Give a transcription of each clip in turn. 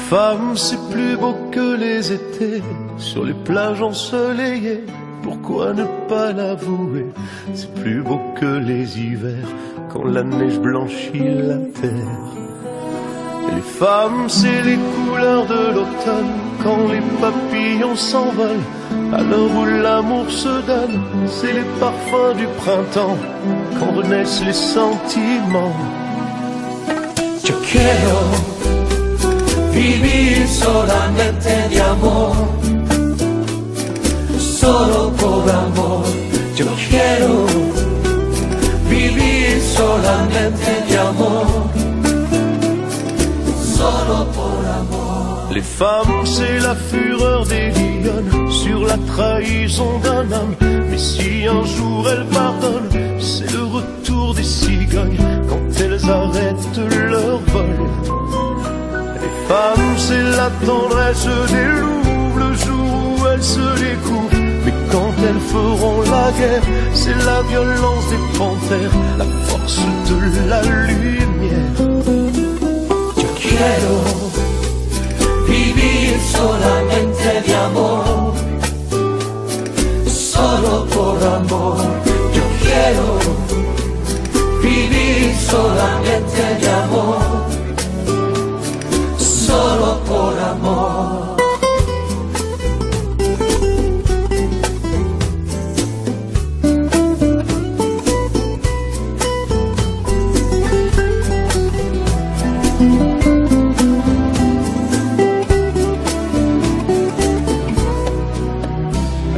femmes, c'est plus beau que les étés, sur les plages ensoleillées, pourquoi ne pas l'avouer? C'est plus beau que les hivers, quand la neige blanchit la terre. Et les femmes, c'est les couleurs de l'automne, quand les papillons s'envolent, à l'heure où l'amour se donne. C'est les parfums du printemps, quand renaissent les sentiments. Yo quiero vivir solamente de amor, solo por amor. Yo quiero vivir solamente de amor, solo por amor. Les femmes, c'est la fureur des lionnes sur la trahison d'un homme. Mais si un jour elles pardonnent, c'est le retour des cigognes quand elles arrêtent leur vol. Les femmes, c'est la tendresse des loups le jour où elles se découvrent. Mais quand elles feront la guerre, c'est la violence des panthères, la force de la lumière. Yo quiero vivir solamente de amor, solo por amor. Yo quiero vivir solamente de amor, solo por amor.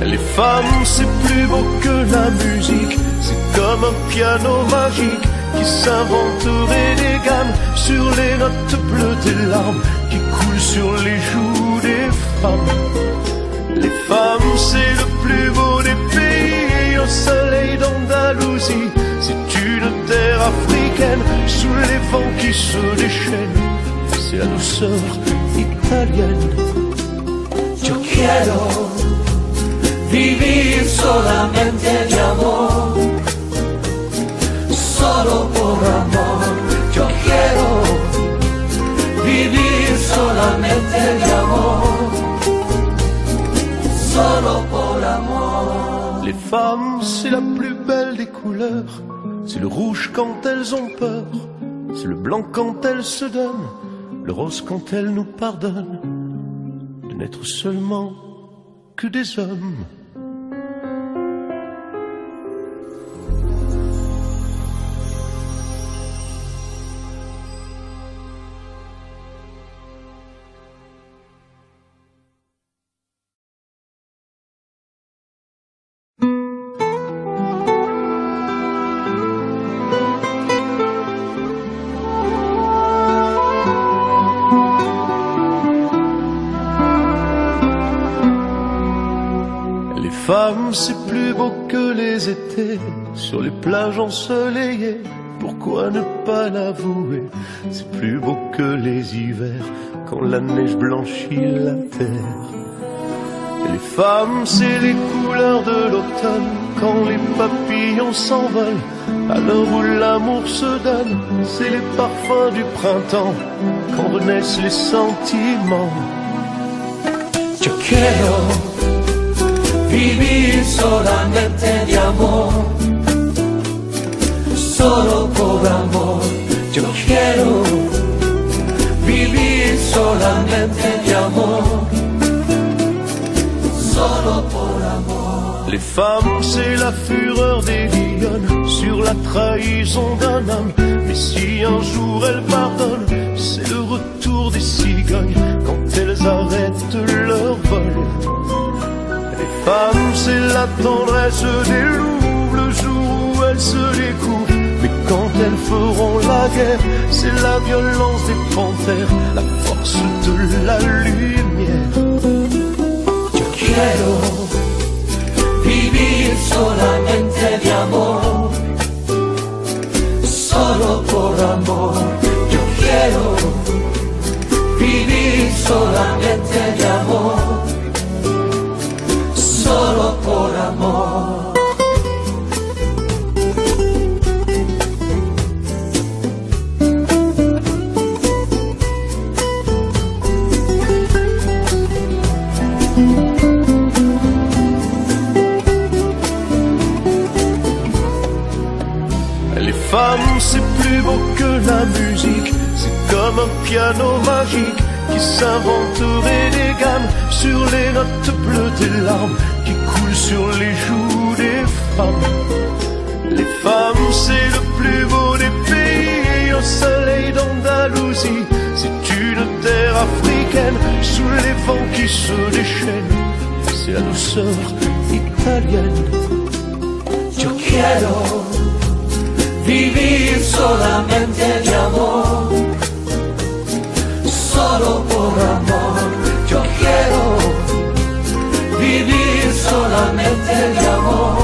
Les femmes, c'est plus beau que la musique, c'est comme un piano magique qui s'inventerait des gammes sur les notes bleues des larmes qui coulent sur les joues des femmes. Les femmes, c'est le plus beau des pays, au soleil d'Andalousie. C'est une terre africaine sous les vents qui se déchaînent. C'est la douceur italienne. Yo quiero vivir solamente de amor, solo por amor. Yo quiero vivir solamente de amor, solo por amor. Les femmes, c'est la plus belle des couleurs, c'est le rouge quand elles ont peur, c'est le blanc quand elles se donnent, le rose quand elles nous pardonnent de n'être seulement que des hommes. Les femmes, c'est plus beau que les étés, sur les plages ensoleillées, pourquoi ne pas l'avouer? C'est plus beau que les hivers, quand la neige blanchit la terre. Et les femmes, c'est les couleurs de l'automne, quand les papillons s'envolent, à l'heure où l'amour se donne. C'est les parfums du printemps, quand renaissent les sentiments. Yo quiero vivir solamente de amor, solo por amor. Yo quiero vivir solamente de amor, solo por amor. Les femmes, c'est la fureur des lionnes sur la trahison d'un homme. Mais si un jour elles pardonnent, c'est le retour des cigognes quand elles arrêtent leur vol. Les femmes, c'est la tendresse des loups le jour où elles se découvrent. Mais quand elles feront la guerre, c'est la violence des panthères, la force de la lumière. Yo quiero vivir solamente de amor, solo por amor. Yo quiero vivir solamente de amor, solo por amor. c'est plus beau que la musique, c'est comme un piano magique qui s'inventerait des gammes sur les notes bleues des larmes qui coulent sur les joues des femmes. Les femmes, c'est le plus beau des pays, au soleil d'Andalousie. C'est une terre africaine sous les vents qui se déchaînent. C'est la douceur italienne. Yo quiero vivir solamente de amor, solo por amor. Yo quiero vivir solamente de amor.